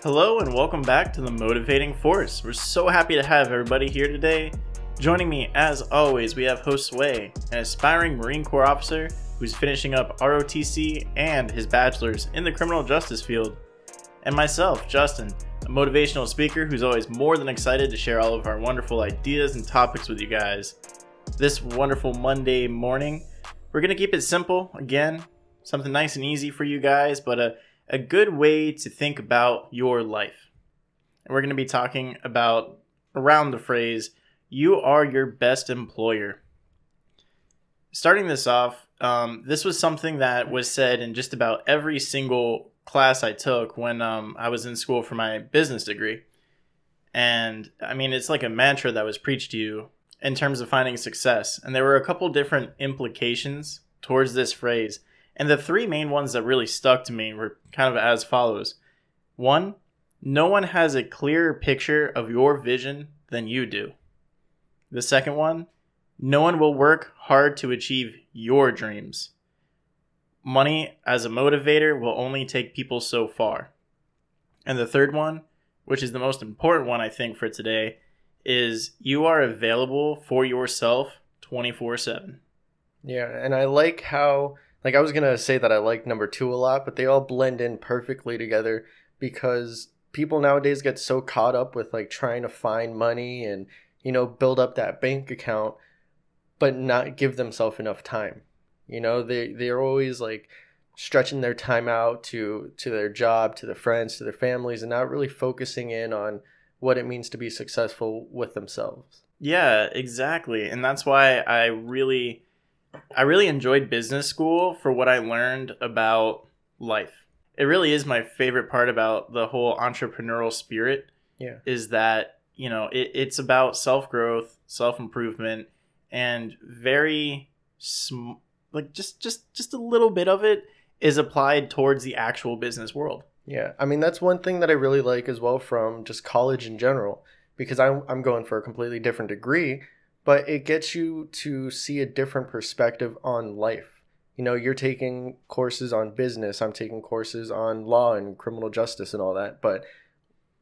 Hello and welcome back to the Motivating Force. We're so happy to have everybody here today. Joining me, as always, we have Josue, an aspiring Marine Corps officer who's finishing up ROTC and his bachelor's in the criminal justice field. And myself, Justin, a motivational speaker who's always more than excited to share all of our wonderful ideas and topics with you guys. This wonderful Monday morning, we're going to keep it simple, again, something nice and easy for you guys, but a good way to think about your life. And we're going to be talking about around the phrase, you are your best employer. Starting this off, this was something that was said in just about every single class I took when I was in school for my business degree. And I mean, it's like a mantra that was preached to you in terms of finding success. And there were a couple different implications towards this phrase. And the three main ones that really stuck to me were kind of as follows. One, no one has a clearer picture of your vision than you do. The second one, no one will work hard to achieve your dreams. Money as a motivator will only take people so far. And the third one, which is the most important one I think for today, is you are available for yourself 24/7. Yeah, and I like how, I was going to say that I like number two a lot, but they all blend in perfectly together because people nowadays get so caught up with trying to find money and, build up that bank account, but not give themselves enough time. They're always stretching their time out to their job, to their friends, to their families, and not really focusing in on what it means to be successful with themselves. Yeah, exactly. And that's why I really enjoyed business school for what I learned about life. It really is my favorite part about the whole entrepreneurial spirit. Yeah. Is that, it's about self-growth, self-improvement, and very just a little bit of it is applied towards the actual business world. Yeah. I mean, that's one thing that I really like as well from just college in general, because I'm going for a completely different degree, but it gets you to see a different perspective on life. You're taking courses on business, I'm taking courses on law and criminal justice and all that, but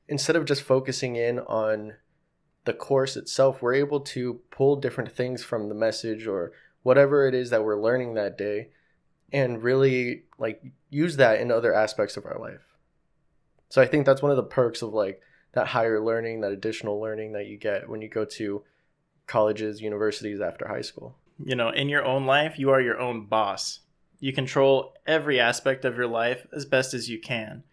instead of just focusing in on the course itself, we're able to pull different things from the message or whatever it is that we're learning that day and really use that in other aspects of our life. So I think that's one of the perks of that higher learning, that additional learning that you get when you go to colleges, universities after high school. In your own life, you are your own boss. You control every aspect of your life as best as you can.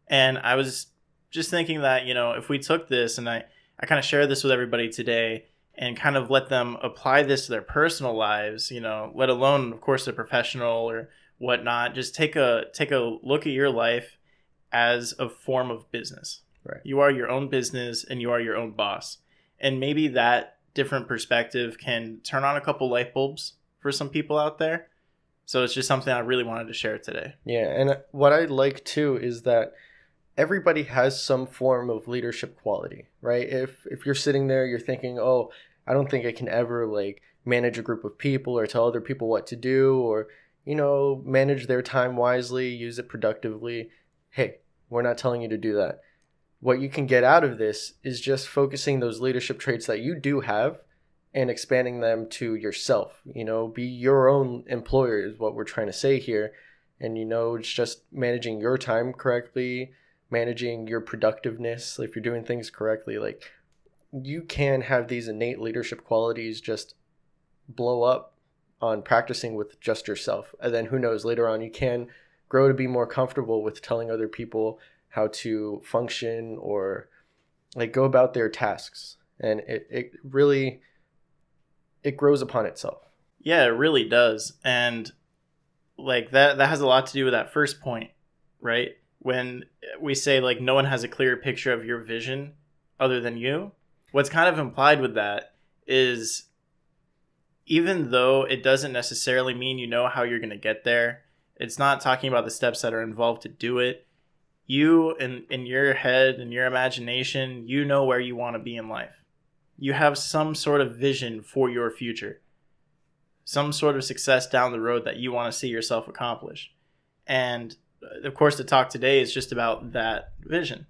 And I was just thinking that, if we took this and I kind of share this with everybody today and kind of let them apply this to their personal lives, let alone, of course, a professional or whatnot, just take a look at your life as a form of business. Right. You are your own business and you are your own boss. And maybe that different perspective can turn on a couple light bulbs for some people out there. So it's just something I really wanted to share today. Yeah, and what I like too is that everybody has some form of leadership quality, right? If you're sitting there, you're thinking, oh, I don't think I can ever manage a group of people or tell other people what to do or, manage their time wisely, use it productively. Hey, we're not telling you to do that. What you can get out of this is just focusing those leadership traits that you do have and expanding them to yourself. Be your own employer is what we're trying to say here. And, it's just managing your time correctly, managing your productiveness. If you're doing things correctly, you can have these innate leadership qualities just blow up on practicing with just yourself. And then who knows, later on you can grow to be more comfortable with telling other people how to function or go about their tasks. And it really, it grows upon itself. Yeah, it really does. And that has a lot to do with that first point, right? When we say no one has a clear picture of your vision other than you, what's kind of implied with that is even though it doesn't necessarily mean you know how you're going to get there, it's not talking about the steps that are involved to do it. You, in your head, in your imagination, you know where you want to be in life. You have some sort of vision for your future. Some sort of success down the road that you want to see yourself accomplish. And of course, the talk today is just about that vision.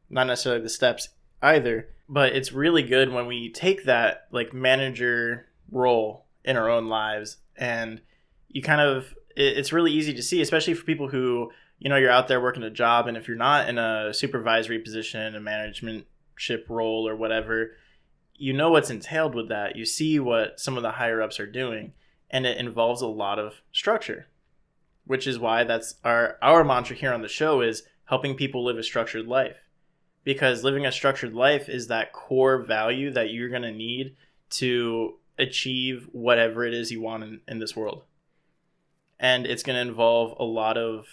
not necessarily the steps either, but it's really good when we take that like manager role in our own lives, and you kind of it's really easy to see, especially for people who, you know, you're out there working a job, and if you're not in a supervisory position, a managementship role or whatever, you know what's entailed with that. You see what some of the higher ups are doing, and it involves a lot of structure, which is why that's our mantra here on the show is helping people live a structured life. Because living a structured life is that core value that you're going to need to achieve whatever it is you want in this world. And it's going to involve a lot of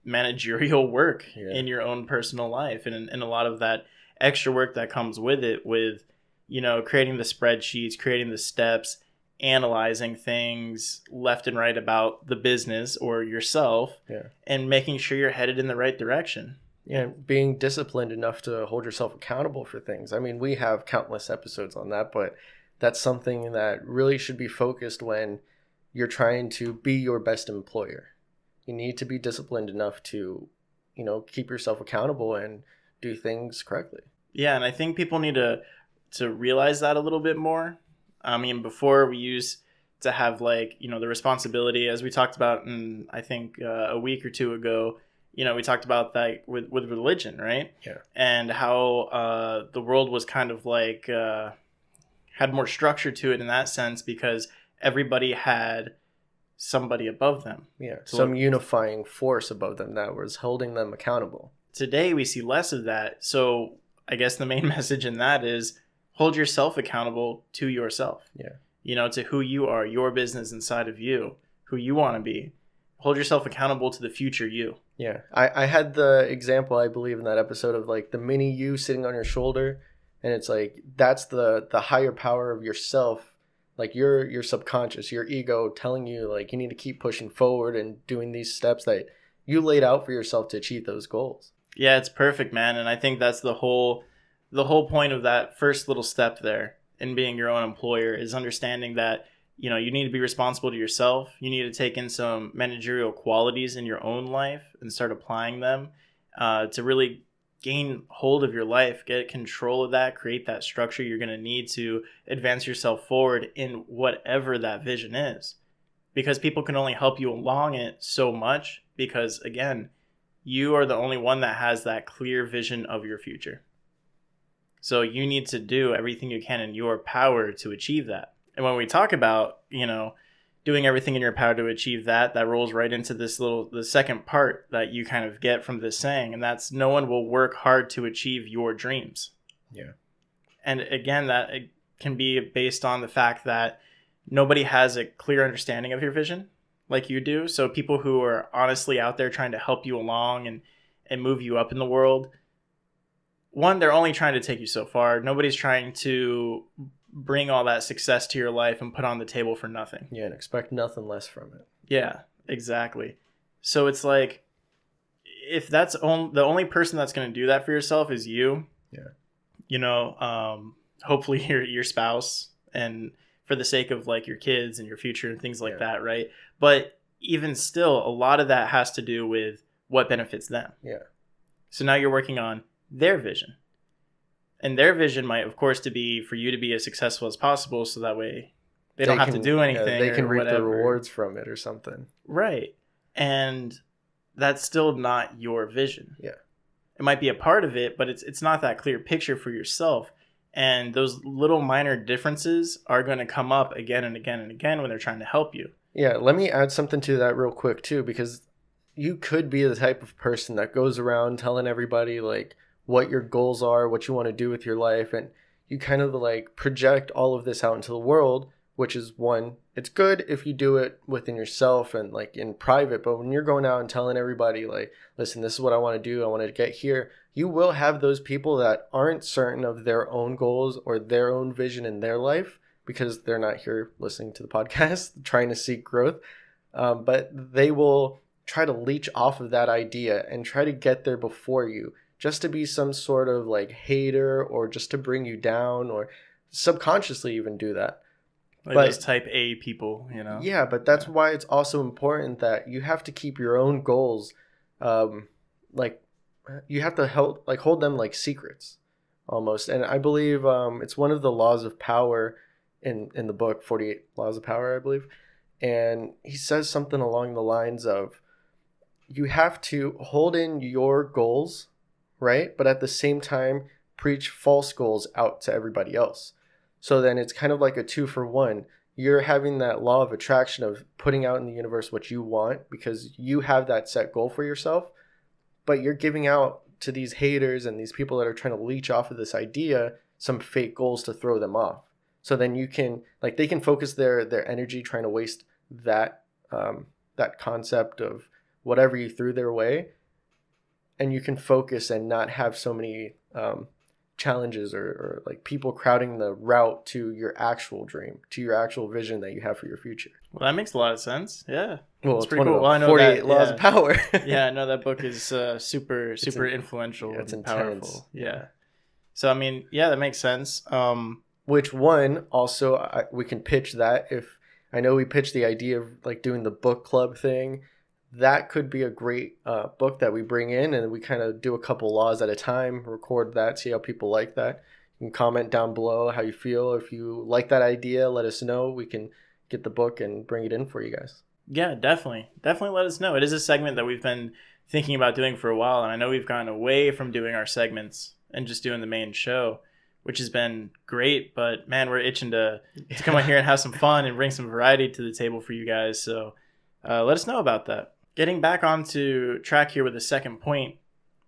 managerial work in your own personal life, and a lot of that extra work that comes with it, with, you know, creating the spreadsheets, creating the steps, analyzing things left and right about the business or yourself, and making sure you're headed in the right direction. Yeah, being disciplined enough to hold yourself accountable for things. I mean, we have countless episodes on that, but that's something that really should be focused when you're trying to be your best employer. You need to be disciplined enough to, you know, keep yourself accountable and do things correctly. Yeah, and I think people need to realize that a little bit more. I mean, before we used to have, like, you know, the responsibility, as we talked about in, I think, a week or two ago, you know, we talked about that with religion, right? Yeah. And how the world was kind of like, had more structure to it in that sense, because everybody had somebody above them. Yeah, some unifying force above them that was holding them accountable. Today, we see less of that. So I guess the main message in that is hold yourself accountable to yourself. Yeah. You know, to who you are, your business inside of you, who you want to be. Hold yourself accountable to the future you. Yeah. I had the example, I believe, in that episode of like the mini you sitting on your shoulder. And it's like, that's the higher power of yourself. Like your subconscious, your ego telling you like you need to keep pushing forward and doing these steps that you laid out for yourself to achieve those goals. Yeah, it's perfect, man. And I think that's the whole point of that first little step there in being your own employer, is understanding that, you know, you need to be responsible to yourself. You need to take in some managerial qualities in your own life and start applying them to really gain hold of your life, get control of that, create that structure you're going to need to advance yourself forward in whatever that vision is. Because people can only help you along it so much, because, again, you are the only one that has that clear vision of your future. So you need to do everything you can in your power to achieve that. And when we talk about, you know, doing everything in your power to achieve that, that rolls right into the second part that you kind of get from this saying, and that's no one will work hard to achieve your dreams. Yeah. And again, that it can be based on the fact that nobody has a clear understanding of your vision like you do. So people who are honestly out there trying to help you along and move you up in the world, one, they're only trying to take you so far. Nobody's trying to bring all that success to your life and put on the table for nothing. Yeah, and expect nothing less from it. Yeah, exactly. So it's like, if that's the only person that's going to do that for yourself is you, you know, hopefully your spouse, and for the sake of like your kids and your future and things like that, right? But even still, a lot of that has to do with what benefits them. Yeah. So now you're working on their vision. And their vision might, of course, to be for you to be as successful as possible, so that way they don't have to do anything. Yeah, they can reap whatever. the rewards from it or something. Right. And that's still not your vision. Yeah. It might be a part of it, but it's not that clear picture for yourself. And those little minor differences are going to come up again and again and again when they're trying to help you. Yeah, let me add something to that real quick, too, because you could be the type of person that goes around telling everybody, like, what your goals are, what you want to do with your life, and you kind of like project all of this out into the world, which is one, it's good if you do it within yourself and like in private, but when you're going out and telling everybody like, listen, this is what I want to do, I want to get here, you will have those people that aren't certain of their own goals or their own vision in their life because they're not here listening to the podcast trying to seek growth, but they will try to leech off of that idea and try to get there before you, just to be some sort of like hater or just to bring you down, or subconsciously even do that. Like those type A people, you know? Yeah, but that's why it's also important that you have to keep your own goals like you have to hold them like secrets almost. And I believe it's one of the laws of power in the book 48 Laws of Power, I believe. And he says something along the lines of, you have to hold in your goals, right? But at the same time, preach false goals out to everybody else. So then it's kind of like a 2-for-1. You're having that law of attraction of putting out in the universe what you want because you have that set goal for yourself, but you're giving out to these haters and these people that are trying to leech off of this idea some fake goals to throw them off. So then you can, like, they can focus their energy trying to waste that that concept of whatever you threw their way, and you can focus and not have so many challenges or like people crowding the route to your actual dream, to your actual vision that you have for your future. Well, that makes a lot of sense. Yeah. Well, it's it's pretty one cool. of the 48 laws of power. Yeah, I know that book is super influential. It's and intense. Powerful. Yeah. So, I mean, yeah, that makes sense. Which one also, we can pitch that. If I know we pitched the idea of like doing the book club thing, that could be a great book that we bring in, and we kind of do a couple laws at a time, record that, see how people like that. You can comment down below how you feel. If you like that idea, let us know. We can get the book and bring it in for you guys. Yeah, definitely let us know. It is a segment that we've been thinking about doing for a while, and I know we've gotten away from doing our segments and just doing the main show, which has been great. But man, we're itching to come out here and have some fun and bring some variety to the table for you guys. So let us know about that. Getting back onto track here with the second point,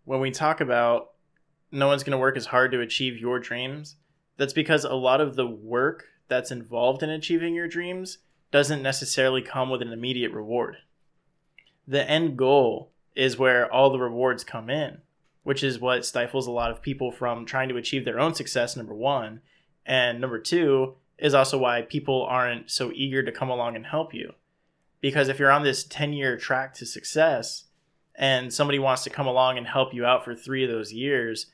when we talk about no one's going to work as hard to achieve your dreams, that's because a lot of the work that's involved in achieving your dreams doesn't necessarily come with an immediate reward. The end goal is where all the rewards come in, which is what stifles a lot of people from trying to achieve their own success, number one. And number two is also why people aren't so eager to come along and help you. Because if you're on this 10-year track to success and somebody wants to come along and help you out for 3 of those years,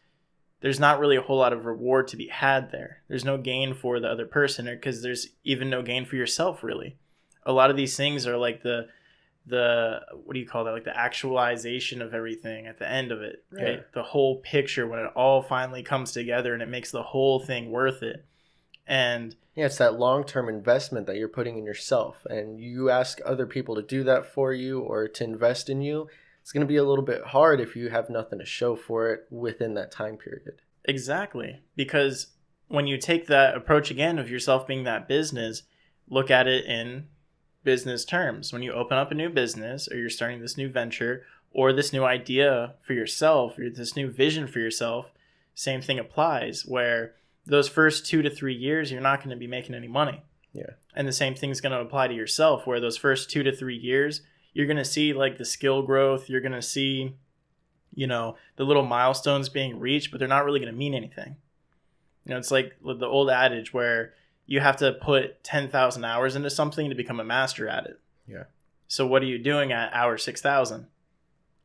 there's not really a whole lot of reward to be had there. There's no gain for the other person, because there's even no gain for yourself, really. A lot of these things are like the what do you call that? Like the actualization of everything at the end of it, right? Yeah. The whole picture when it all finally comes together and it makes the whole thing worth it. And yeah, it's that long-term investment that you're putting in yourself, and you ask other people to do that for you or to invest in you. It's going to be a little bit hard if you have nothing to show for it within that time period. Exactly. Because when you take that approach again of yourself being that business, look at it in business terms. When you open up a new business, or you're starting this new venture or this new idea for yourself, or this new vision for yourself, same thing applies, where those first 2 to 3 years, you're not going to be making any money. Yeah. And the same thing is going to apply to yourself, where those first 2 to 3 years, you're going to see like the skill growth. You're going to see, the little milestones being reached, but they're not really going to mean anything. It's like the old adage where you have to put 10,000 hours into something to become a master at it. Yeah. So what are you doing at hour 6,000?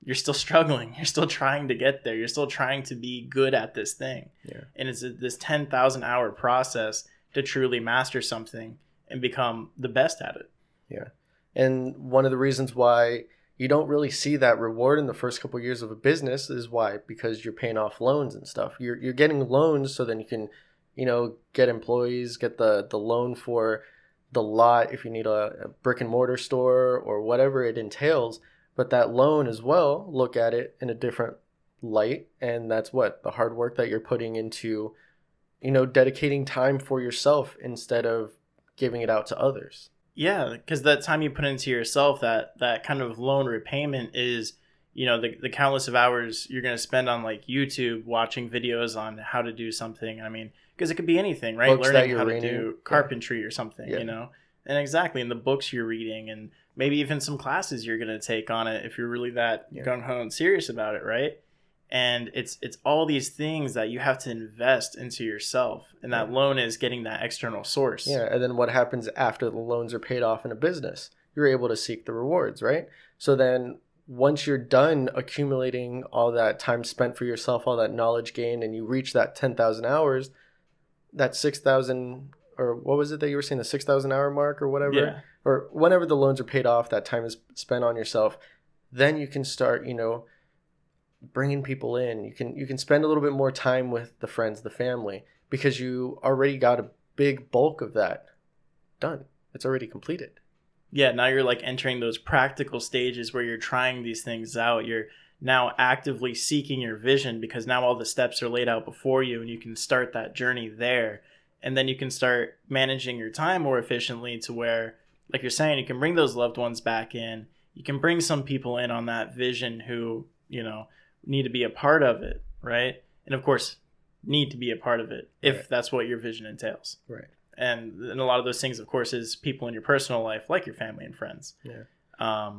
You're still struggling. You're still trying to get there. You're still trying to be good at this thing. Yeah. And it's this 10,000 hour process to truly master something and become the best at it. Yeah. And one of the reasons why you don't really see that reward in the first couple of years of a business is why? Because you're paying off loans and stuff. You're getting loans so then you can, get employees, get the loan for the lot if you need a brick and mortar store or whatever it entails. But that loan as well, look at it in a different light. And that's what? The hard work that you're putting into, dedicating time for yourself instead of giving it out to others. Yeah, because that time you put into yourself, that kind of loan repayment is, the countless of hours you're going to spend on like YouTube watching videos on how to do something. I mean, because it could be anything, right? Books Learning how to do carpentry or something, Yeah. And exactly, in the books you're reading, and maybe even some classes you're going to take on it if you're really that gung-ho and serious about it, right? And it's all these things that you have to invest into yourself. And that loan is getting that external source. Yeah, and then what happens after the loans are paid off in a business? You're able to seek the rewards, right? So then once you're done accumulating all that time spent for yourself, all that knowledge gained, and you reach that 10,000 hours, that 6,000, or what was it that you were saying, the 6,000 hour mark or whatever? Yeah. Or whenever the loans are paid off, that time is spent on yourself, then you can start, bringing people in. You can spend a little bit more time with the friends, the family, because you already got a big bulk of that done. It's already completed. Yeah, now you're like entering those practical stages where you're trying these things out. You're now actively seeking your vision because now all the steps are laid out before you and you can start that journey there. And then you can start managing your time more efficiently to where, like you're saying, you can bring those loved ones back in. You can bring some people in on that vision who, need to be a part of it, right? And of course, need to be a part of it if that's what your vision entails. Right. And a lot of those things, of course, is people in your personal life, like your family and friends. Yeah.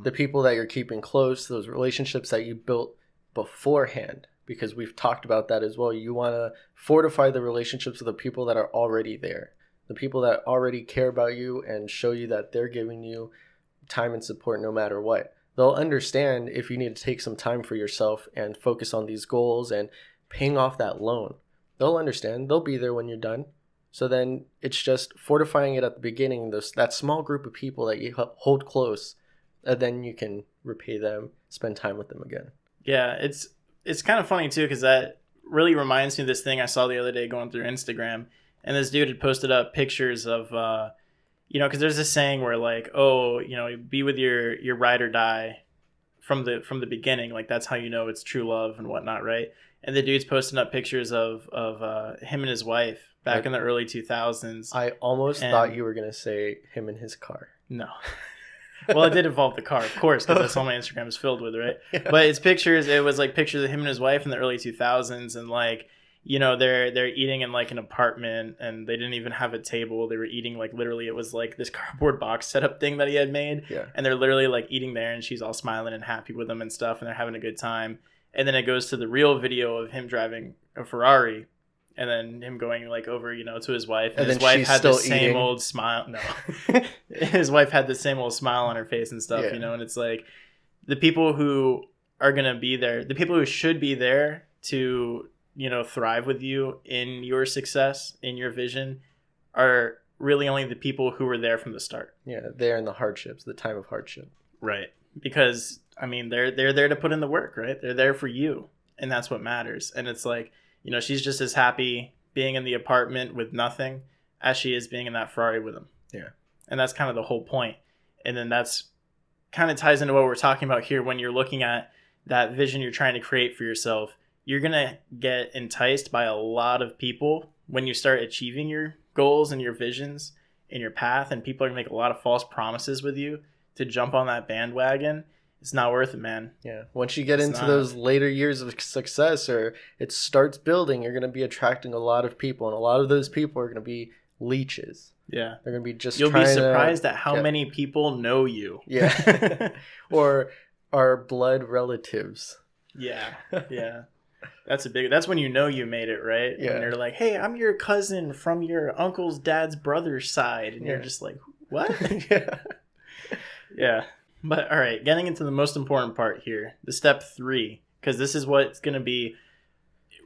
The people that you're keeping close, those relationships that you built beforehand, because we've talked about that as well. You want to fortify the relationships with the people that are already there, the people that already care about you and show you that they're giving you time and support no matter what. They'll understand if you need to take some time for yourself and focus on these goals and paying off that loan. They'll understand. They'll be there when you're done. So then it's just fortifying it at the beginning, that small group of people that you hold close, and then you can repay them, spend time with them again. Yeah, it's kind of funny too, because that really reminds me of this thing I saw the other day going through Instagram, and this dude had posted up pictures of, because there's this saying where like, be with your ride or die from the beginning, like that's how you know it's true love and whatnot, right? And the dude's posting up pictures of him and his wife back in the early 2000s. I almost thought you were going to say him and his car. No. Well, it did involve the car, of course, because that's all my Instagram is filled with, right? Yeah. But it was like pictures of him and his wife in the early 2000s, and like, they're eating in like an apartment, and they didn't even have a table. They were eating like literally, it was like this cardboard box setup thing that he had made. Yeah. And they're literally like eating there, and she's all smiling and happy with them and stuff, and they're having a good time. And then it goes to the real video of him driving a Ferrari, and then him going like over, to his wife. And his wife had the same old smile. No, his wife had the same old smile on her face and stuff, and it's like the people who are going to be there, the people who should be there to, thrive with you in your success, in your vision, are really only the people who were there from the start. Yeah. They're in the hardships, the time of hardship. Right. Because they're there to put in the work, right? They're there for you, and that's what matters. And it's like, she's just as happy being in the apartment with nothing as she is being in that Ferrari with him. Yeah. And that's kind of the whole point. And then that's kind of ties into what we're talking about here. When you're looking at that vision you're trying to create for yourself, you're going to get enticed by a lot of people when you start achieving your goals and your visions and your path, and people are going to make a lot of false promises with you to jump on that bandwagon. It's not worth it, man. Yeah. Once you get into those later years of success, or it starts building, you're going to be attracting a lot of people, and a lot of those people are going to be leeches. Yeah. They're going to be just You'll be surprised at how many people know you. Yeah. Or are blood relatives. Yeah. Yeah. That's when you made it, right? Yeah. And they're like, hey, I'm your cousin from your uncle's dad's brother's side. And you're just like, what? Yeah. Yeah. But all right, getting into the most important part here, the step 3, because this is what's going to be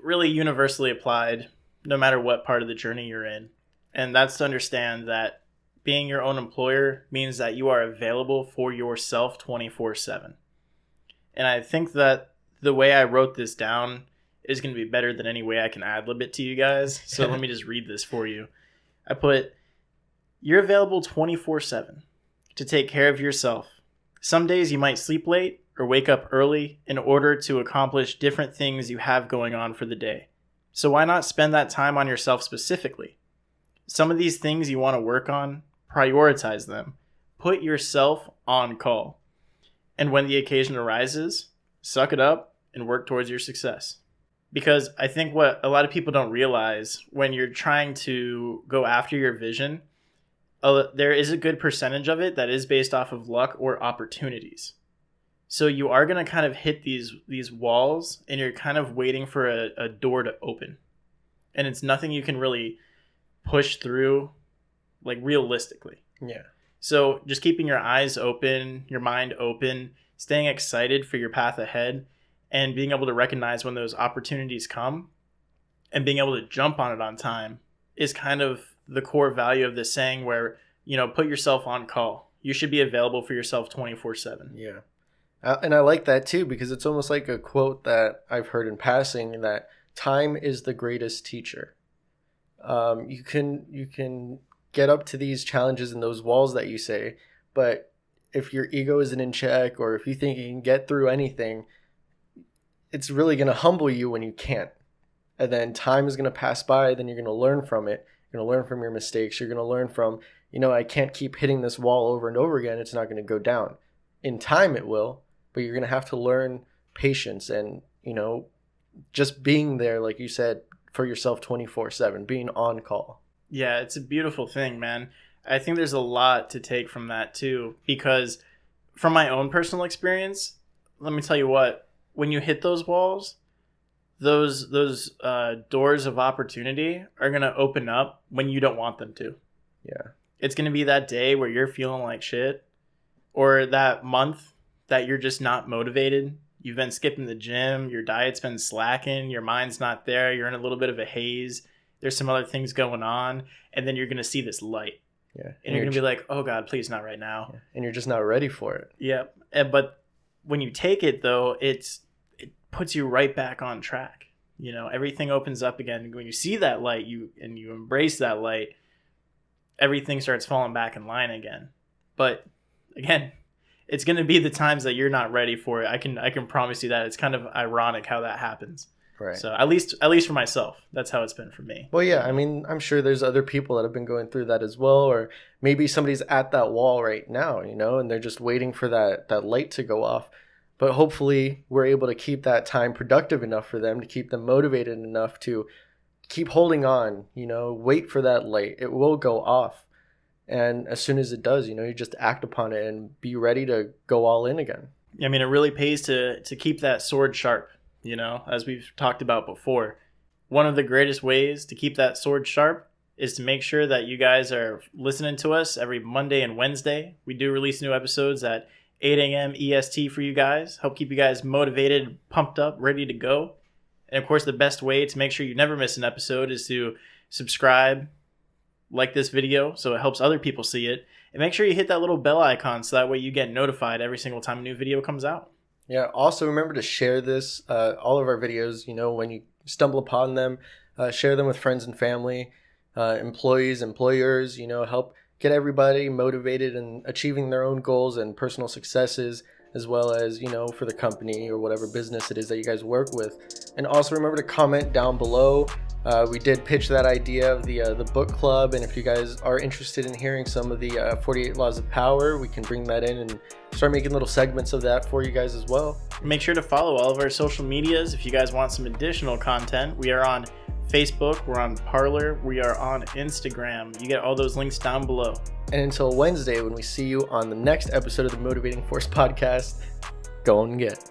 really universally applied no matter what part of the journey you're in. And that's to understand that being your own employer means that you are available for yourself 24/7. And I think that the way I wrote this down is going to be better than any way I can ad-lib it to you guys. So let me just read this for you. I put, you're available 24/7 to take care of yourself. Some days you might sleep late or wake up early in order to accomplish different things you have going on for the day. So why not spend that time on yourself specifically? Some of these things you want to work on, prioritize them. Put yourself on call. And when the occasion arises, suck it up and work towards your success. Because I think what a lot of people don't realize when you're trying to go after your vision, there is a good percentage of it that is based off of luck or opportunities. So you are going to kind of hit these walls, and you're kind of waiting for a door to open. And it's nothing you can really push through, like, realistically. Yeah. So just keeping your eyes open, your mind open, staying excited for your path ahead, and being able to recognize when those opportunities come and being able to jump on it on time is kind of the core value of this saying where, put yourself on call. You should be available for yourself 24/7. Yeah. And I like that too, because it's almost like a quote that I've heard in passing, that time is the greatest teacher. You can get up to these challenges and those walls that you say, but if your ego isn't in check, or if you think you can get through anything, it's really going to humble you when you can't. And then time is going to pass by, then you're going to learn from it. You're going to learn from your mistakes. You're going to learn from, I can't keep hitting this wall over and over again. It's not going to go down. In time it will, but you're going to have to learn patience and, just being there, like you said, for yourself 24/7, being on call. Yeah, it's a beautiful thing, man. I think there's a lot to take from that too, because from my own personal experience, let me tell you what, when you hit those walls, those doors of opportunity are going to open up when you don't want them to. Yeah. It's going to be that day where you're feeling like shit, or that month that you're just not motivated. You've been skipping the gym, your diet's been slacking, your mind's not there, you're in a little bit of a haze, there's some other things going on, and then you're going to see this light. Yeah. And you're going to be like, oh God, please not right now. Yeah. And you're just not ready for it. Yeah. But when you take it though, it puts you right back on track. Everything opens up again. When you see that light, you embrace that light, everything starts falling back in line again. But again, it's going to be the times that you're not ready for it. I can promise you that. It's kind of ironic how that happens. Right. So at least for myself, that's how it's been for me. Well, yeah, I mean, I'm sure there's other people that have been going through that as well, or maybe somebody's at that wall right now, and they're just waiting for that light to go off. But hopefully we're able to keep that time productive enough for them, to keep them motivated enough to keep holding on, wait for that light. It will go off. And as soon as it does, you just act upon it and be ready to go all in again. I mean, it really pays to keep that sword sharp, as we've talked about before. One of the greatest ways to keep that sword sharp is to make sure that you guys are listening to us every Monday and Wednesday. We do release new episodes at 8 a.m. EST for you guys. Help keep you guys motivated, pumped up, ready to go. And of course, the best way to make sure you never miss an episode is to subscribe, like this video so it helps other people see it, and make sure you hit that little bell icon so that way you get notified every single time a new video comes out. Yeah, also remember to share this, all of our videos, when you stumble upon them, share them with friends and family, employees, employers, help get everybody motivated and achieving their own goals and personal successes, as well as, for the company or whatever business it is that you guys work with. And also remember to comment down below. We did pitch that idea of the book club, and if you guys are interested in hearing some of the 48 Laws of Power, we can bring that in and start making little segments of that for you guys as well. Make sure to follow all of our social medias if you guys want some additional content. We are on Facebook, we're on Parler, we are on Instagram. You get all those links down below. And until Wednesday, when we see you on the next episode of the Motivating Force podcast, go and get.